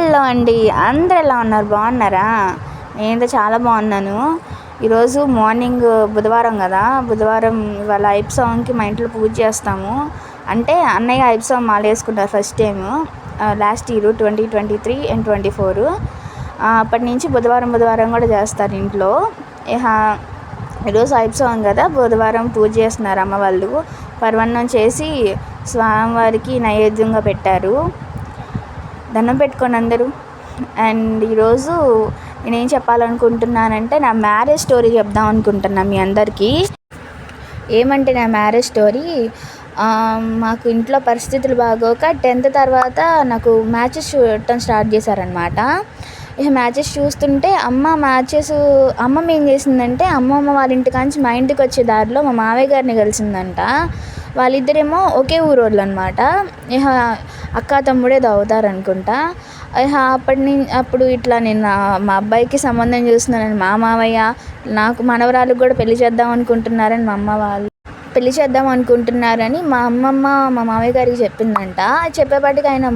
Hello అండి, అందరు ఎలా ఉన్నారు? బాగున్నారా? నేనైతే చాలా బాగున్నాను. ఈరోజు మార్నింగ్ బుధవారం కదా, బుధవారం ఇవాళ ఐప్సవాకి మా ఇంట్లో పూజ చేస్తాము. అంటే అన్నయ్య ఐప్సవం మాల వేసుకుంటారు first time last year 2023 and 24. అప్పటి నుంచి బుధవారం కూడా చేస్తారు ఇంట్లో. ఈరోజు ఐప్సవం కదా, బుధవారం పూజ చేస్తున్నారు అమ్మ వాళ్ళు. పరవన్నం చేసి స్వామివారికి నైవేద్యంగా పెట్టారు. దండం పెట్టుకోండి అందరూ. అండ్ ఈరోజు నేనేం చెప్పాలనుకుంటున్నానంటే, నా మ్యారేజ్ స్టోరీ చెప్దాం అనుకుంటున్నాను మీ అందరికీ. ఏమంటే నా మ్యారేజ్ స్టోరీ, మాకు ఇంట్లో పరిస్థితులు బాగోక 10th తర్వాత నాకు మ్యాచెస్ చూడటం స్టార్ట్ చేశారనమాట. ఇక మ్యాచెస్ చూస్తుంటే అమ్మమ్మ ఏం చేసిందంటే, అమ్మమ్మ వాళ్ళ ఇంటికాంచి మా ఇంటికి వచ్చే దారిలో మా మావయ్య గారిని కలిసిందంట. వాళ్ళిద్దరేమో ఒకే ఊరోళ్ళు అనమాట. ఇక అక్క తమ్ముడే అవుతారనుకుంటా. అప్పుడు ఇట్లా నేను మా అబ్బాయికి సంబంధం చూస్తున్నానని మా మావయ్య, నాకు మనవరాలకు కూడా పెళ్లి చేద్దాం అనుకుంటున్నారని మా అమ్మ వాళ్ళు మా అమ్మమ్మ మా మావయ్య గారికి చెప్పిందంట. చెప్పేపాటికి ఆయన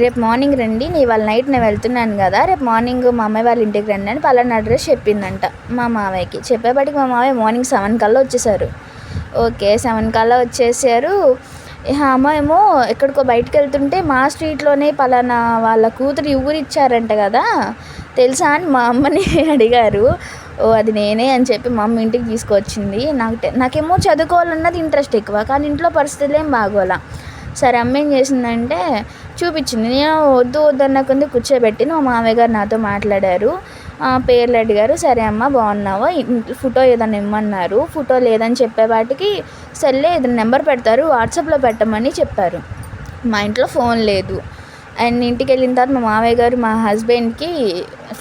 రేపు మార్నింగ్ రండి, ఇవాళ నైట్ నేను వెళ్తున్నాను కదా, రేపు మార్నింగ్ మా అమ్మాయి వాళ్ళ ఇంటికి రండి అని పలానా అడ్రస్ చెప్పిందంట మా మావయ్యకి. చెప్పేపాటికి మా మావయ్య మార్నింగ్ 7 కల్లా వచ్చేసారు. ఓకే, 7 కల్లా వచ్చేసారు. అమ్మ ఏమో ఎక్కడికో బయటకు వెళ్తుంటే మా స్ట్రీట్లోనే పలానా వాళ్ళ కూతురు ఊరు ఇచ్చారంట కదా, తెలుసా అని మా అమ్మని అడిగారు. అది నేనే అని చెప్పి మా అమ్మ ఇంటికి తీసుకొచ్చింది. నాకేమో చదువుకోవాలన్నది ఇంట్రెస్ట్ ఎక్కువ, కానీ ఇంట్లో పరిస్థితులు ఏం బాగోలా. సరే అమ్మ ఏం చేసిందంటే చూపించింది. నేను వద్దు అన్నకుంది కూర్చోబెట్టి మా మామయ్య గారు నాతో మాట్లాడారు, పేర్లు అడిగారు. సరే అమ్మ బాగున్నావా, ఫోటో ఏదైనా ఇమ్మన్నారు. ఫోటో లేదని చెప్పేవాటికి సర్లే ఏదైనా నెంబర్ పెడతారు వాట్సాప్లో పెట్టమని చెప్పారు. మా ఇంట్లో ఫోన్ లేదు. అండ్ ఇంటికి వెళ్ళిన తర్వాత మా మామయ్య గారు మా హస్బెండ్కి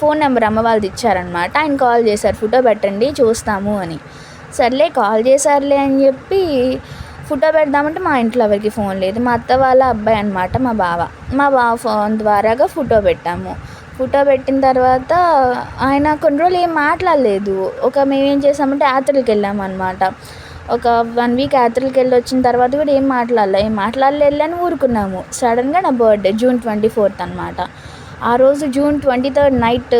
ఫోన్ నెంబర్ అమ్మ వాళ్ళది ఇచ్చారనమాట. ఆయన కాల్ చేశారు, ఫోటో పెట్టండి చూస్తాము అని. సర్లే కాల్ చేశారులే అని చెప్పి ఫోటో పెడదామంటే మా ఇంట్లో ఎవరికి ఫోన్ లేదు. మా అత్త వాళ్ళ అబ్బాయి అనమాట మా బావ ఫోన్ ద్వారాగా ఫోటో పెట్టాము. ఫోటో పెట్టిన తర్వాత ఆయన కొన్ని రోజులు ఏం మాట్లాడలేదు. మేమేం చేసామంటే యాత్రలకు వెళ్ళాము అనమాట. ఒక 1 వీక్ యాత్రలకు వెళ్ళి వచ్చిన తర్వాత కూడా ఏం మాట్లాడలే అని ఊరుకున్నాము. సడన్గా నా బర్త్డే June 24th అనమాట. ఆ రోజు June 23rd నైట్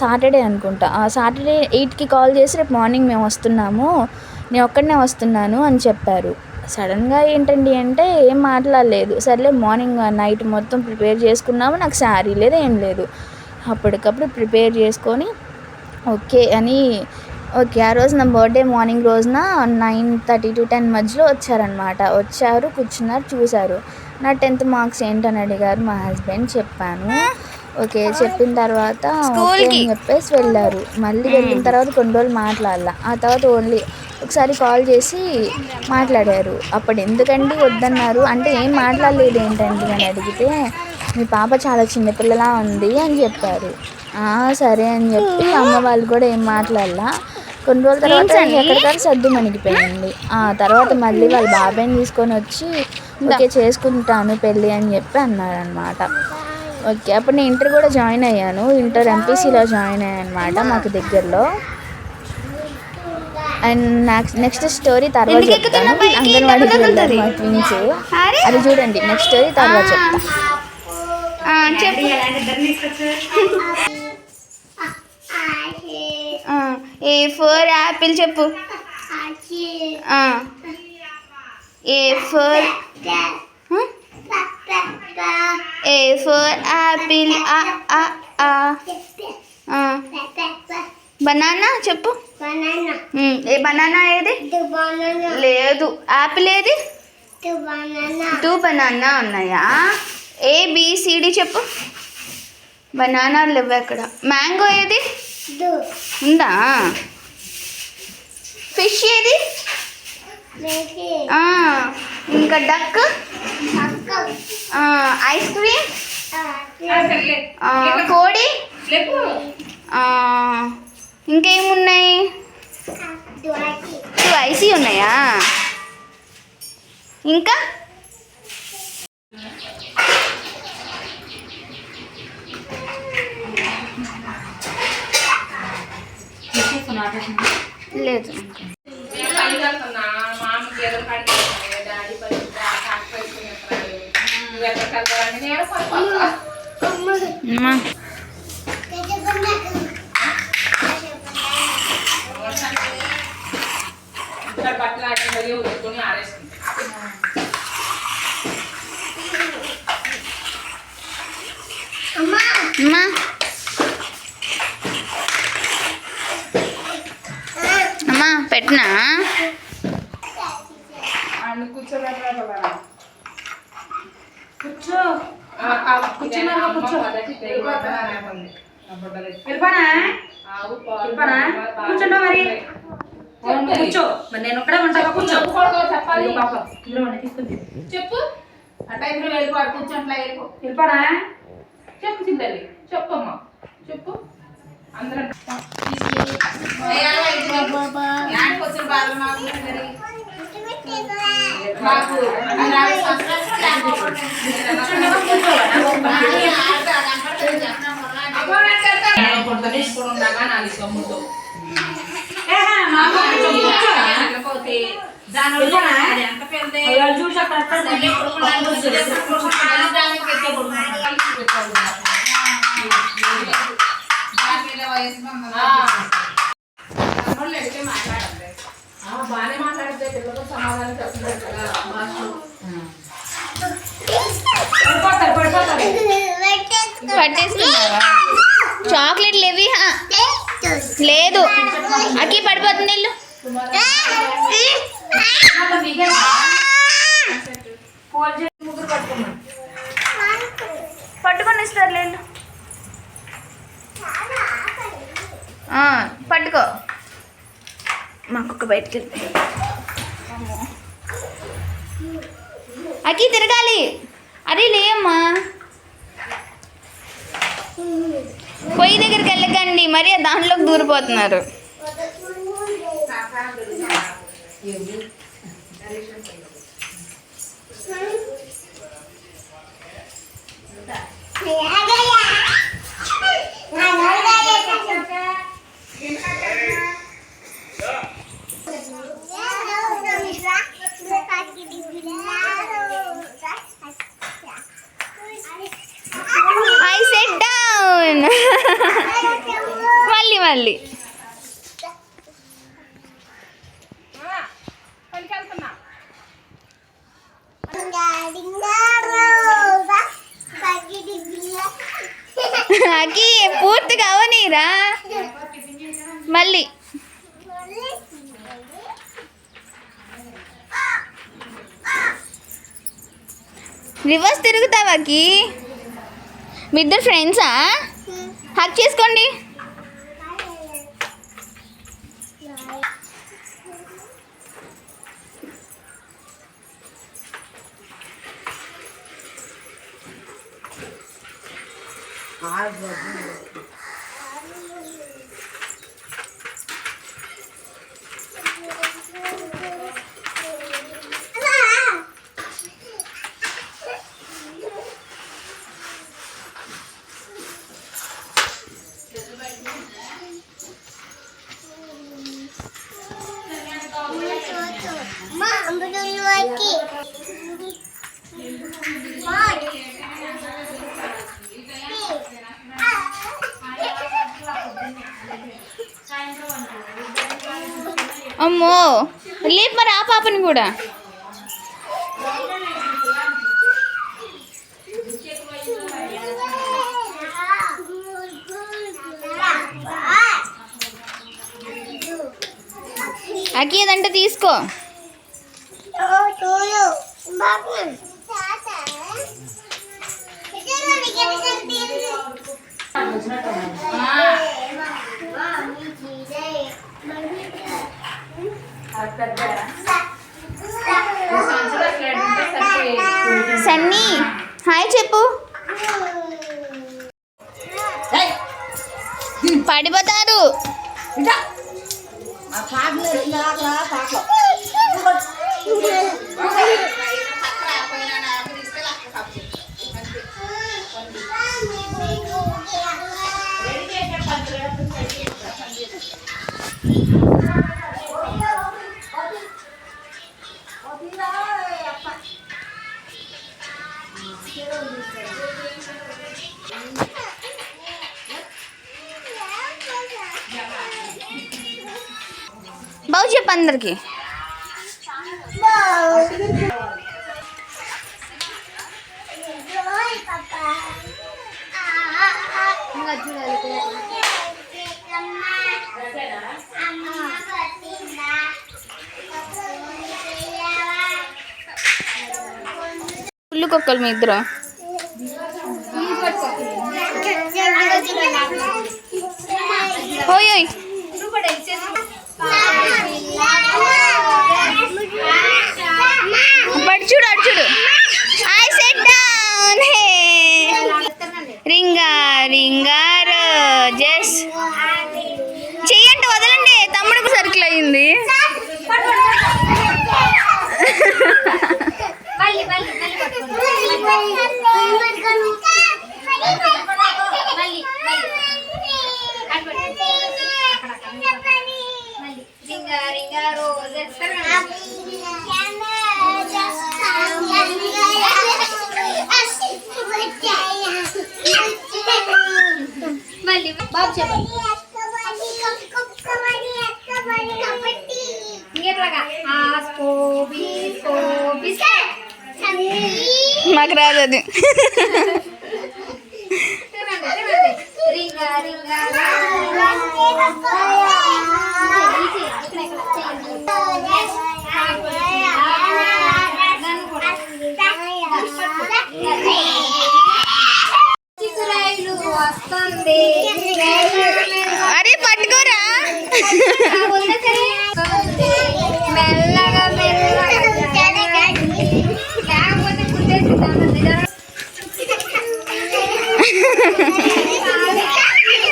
సాటర్డే అనుకుంటా. సాటర్డే 8కి కాల్ చేసి రేపు మార్నింగ్ మేము వస్తున్నాము, నేను ఒక్కడనే వస్తున్నాను అని చెప్పారు. సడన్గా ఏంటండి అంటే ఏం మాట్లాడలేదు. సర్లే మార్నింగ్ నైట్ మొత్తం ప్రిపేర్ చేసుకున్నాము. నాకు శారీ లేదు, ఏం లేదు. అప్పటికప్పుడు ప్రిపేర్ చేసుకొని ఆ రోజు నా బర్త్డే మార్నింగ్ రోజున 9:30 to 10 మధ్యలో వచ్చారు, కూర్చున్నారు, చూశారు. నా 10th మార్క్స్ ఏంటని అడిగారు మా హస్బెండ్. చెప్పాను. ఓకే చెప్పిన తర్వాత ఓకే అని చెప్పేసి వెళ్ళారు. మళ్ళీ వెళ్ళిన తర్వాత కొన్ని రోజులు మాట్లాడాల. ఆ తర్వాత ఓన్లీ ఒకసారి కాల్ చేసి మాట్లాడారు. అప్పుడు ఎందుకండి వద్దన్నారు అంటే, ఏం మాట్లాడలేదు ఏంటండి అని అడిగితే, మీ పాప చాలా చిన్నపిల్లలా ఉంది అని చెప్పారు. సరే అని చెప్పి అమ్మ వాళ్ళు కూడా ఏం మాట్లాడలా. కొన్ని రోజుల తర్వాత ఎక్కడికైనా సర్దు మణిగిపోయింది. తర్వాత మళ్ళీ వాళ్ళ బాబాయ్ని తీసుకొని వచ్చి ఓకే చేసుకుంటాను పెళ్ళి అని చెప్పి అన్నారనమాట. ఓకే అప్పుడు నేను ఇంటర్ కూడా జాయిన్ అయ్యాను. ఇంటర్ ఎంపీసీలో జాయిన్ అయ్యాను అనమాట, మాకు దగ్గరలో. అండ్ నెక్స్ట్ స్టోరీ తర్వాత చెప్తాను. అంగన్వాడీకి వెళ్ళారు మా ట్విన్స్, అది చూడండి. నెక్స్ట్ స్టోరీ తర్వాత చెప్తాను. ఏ ఫర్ యాపిల్ చెప్పు. A for Apple. బనానా చెప్పు. ఏ బనానా ఏది లేదు, యాపిల్ ఏది? 2 బనానా ఉన్నాయా? ABCD చెప్పు. బనానా లేవు ఎక్కడ. మ్యాంగో ఏది ఉందా? ఫిష్ ఏది? ఇంకా డక్, ఐస్ క్రీమ్, కోడి, ఇంకేమున్నాయి? 2 ఐసీ ఉన్నాయా? ఇంకా లేదు. అమ్మా అమ్మా అమ్మా పెట్టినా కూర్చో కూర్చుంటా మరి కూర్చో మరి నేను ఒక్కడే ఉంటాగా కూర్చో చెప్పాలి తీసుకుంది చెప్పు ఆ టైంలో వెళ్ళిపోడు కూర్చోంట్లా వెళ్ళిపోనా చెప్పు చింతల్లి చెప్పమ్మా చెప్పు అందరం బాగానే మాట్లాడితే పిల్లలతో సమాధానం చెప్తున్నారు పట్టేసుకున్నావా చాక్లెట్లు ఇవి లేదు అక్కి పడిపోతుంది ఇల్లు పట్టుకొని ఇస్తారు లేదు పట్టుకో మా కుక్క బయటికి వెళ్ళి అక్కి తిరగాలి అరే లేమ్మా పొయ్యి దగ్గరికి వెళ్ళకండి మరి దాంట్లోకి దూరిపోతున్నారు I sit down. మళ్ళీ అకి పూర్తిగా అవనీరా మళ్ళీ రివర్స్ తిరుగుతావాకి మీ ఇద్దరు ఫ్రెండ్సా హక్ చేసుకోండి అమ్మో లేపు మరి ఆ పాపని కూడా అకి ఏదంటే తీసుకో సన్నీ హాయ్ చెప్పు పడిపోతారు బాగు చెప్పు అందరికి. పుల్లు కుక్కలు మీ ఇద్దరు. ఓయ్ చూడు అడు చూడు. I sat down hey ring a ring a roses. చెయ్యండి వదలండి, తమ్ముడికి సర్కిల్ అయ్యింది. మాకు రాదు అది. అరే పట్టుకోరా.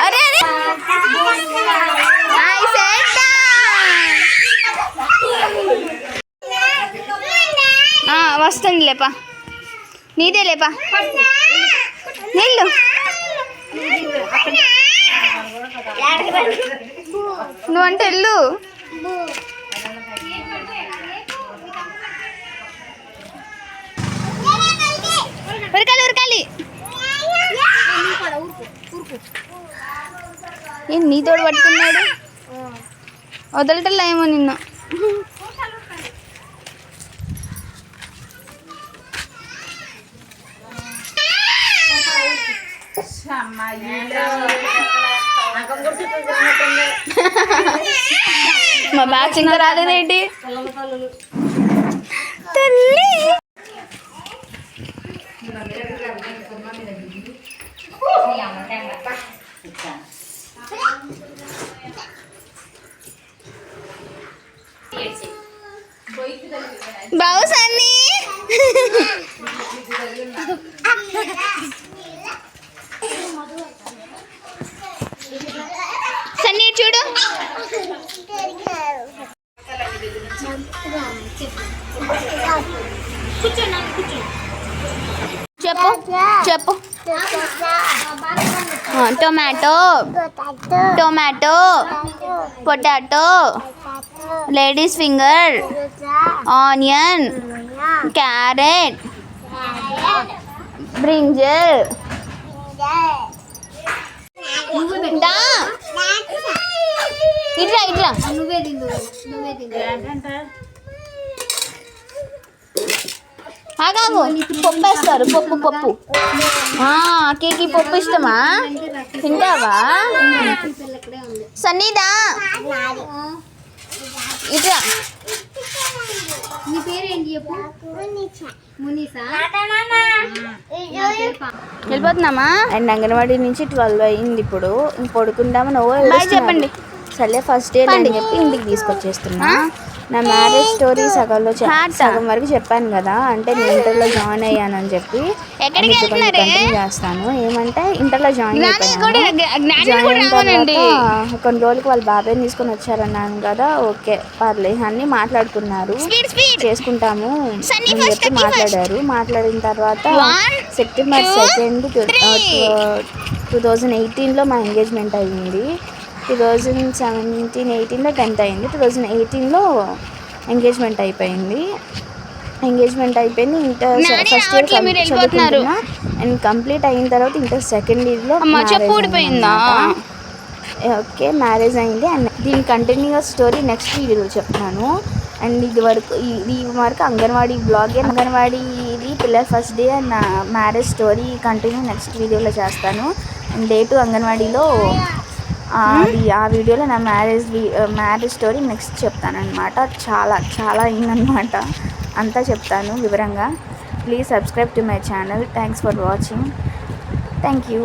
అరే అరే వస్తుంది లేపా, నీదే లేపా, నీళ్ళు. నువ్వంటే వెళ్ళు. ఉరకాలి ఉరకాలి. ఏం నీ తోడు పట్టుకున్నాడు, వదలటల్లా ఏమో నిన్న. మా బ్యాచ్ ఇంకా రాలేదేంటి తల్లి. బావు సన్నీ సన్నీ చూడు. చెప్పు చెప్పు. Tomato tomato potato ladies finger onion carrot brinjal. ఇట్లా ఇట్లా ఆగాగు. పప్పు వేస్తారు, పప్పు పప్పు. కేకి పప్పు ఇష్టమా, తింటావా? సన్నీదా ఇట్లా. నీ పేరేంటి చెప్పు? మునీసా. వెళ్ళిపోతున్నామా? అండ్ అంగన్వాడీ నుంచి 12 అయింది. ఇప్పుడు పడుకుంటామని చెప్పండి. సరే ఫస్ట్ డే అని చెప్పి ఇంటికి తీసుకొచ్చేస్తున్నా. నా మ్యారేజ్ స్టోరీ సగం వరకు చెప్పాను కదా, అంటే నేను ఇంటర్లో జాయిన్ అయ్యానని చెప్పి కంటిన్యూ చేస్తాను. ఏమంటే ఇంటర్లో జాయిన్ అయిన తర్వాత కొన్ని రోజులకి వాళ్ళ బాబాయ్ని తీసుకొని వచ్చారన్నాను కదా. ఓకే పర్లేదు అన్నీ మాట్లాడుకున్నారు, చేసుకుంటాము అని చెప్పి మాట్లాడారు. మాట్లాడిన తర్వాత సెప్టెంబర్ 2, 2018లో మా ఎంగేజ్మెంట్ అయ్యింది. 2017-18లో 10th అయింది. 2018లో ఎంగేజ్మెంట్ అయిపోయింది. ఇంటర్ ఫస్ట్ ఇయర్ చదువుకుంటున్నా. అండ్ కంప్లీట్ అయిన తర్వాత ఇంటర్ సెకండ్ ఇయర్లో ఓకే మ్యారేజ్ అయింది. అండ్ దీని కంటిన్యూస్ స్టోరీ నెక్స్ట్ వీడియోలో చెప్తాను. అండ్ ఇది వరకు అంగన్వాడీ బ్లాగే, అంగన్వాడీది పిల్లల ఫస్ట్ డే అండ్ నా మ్యారేజ్ స్టోరీ కంటిన్యూ నెక్స్ట్ వీడియోలో చేస్తాను. అండ్ డే 2 అంగన్వాడీలో ఆ వీడియోలో నా మ్యారేజ్ స్టోరీ నెక్స్ట్ చెప్తాను అనమాట. చాలా అయిందనమాట, అంతా చెప్తాను వివరంగా. Please subscribe to my channel. Thanks for watching. Thank you.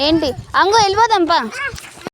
ఏంటి అంగో వెళ్ళిపోదాంపా.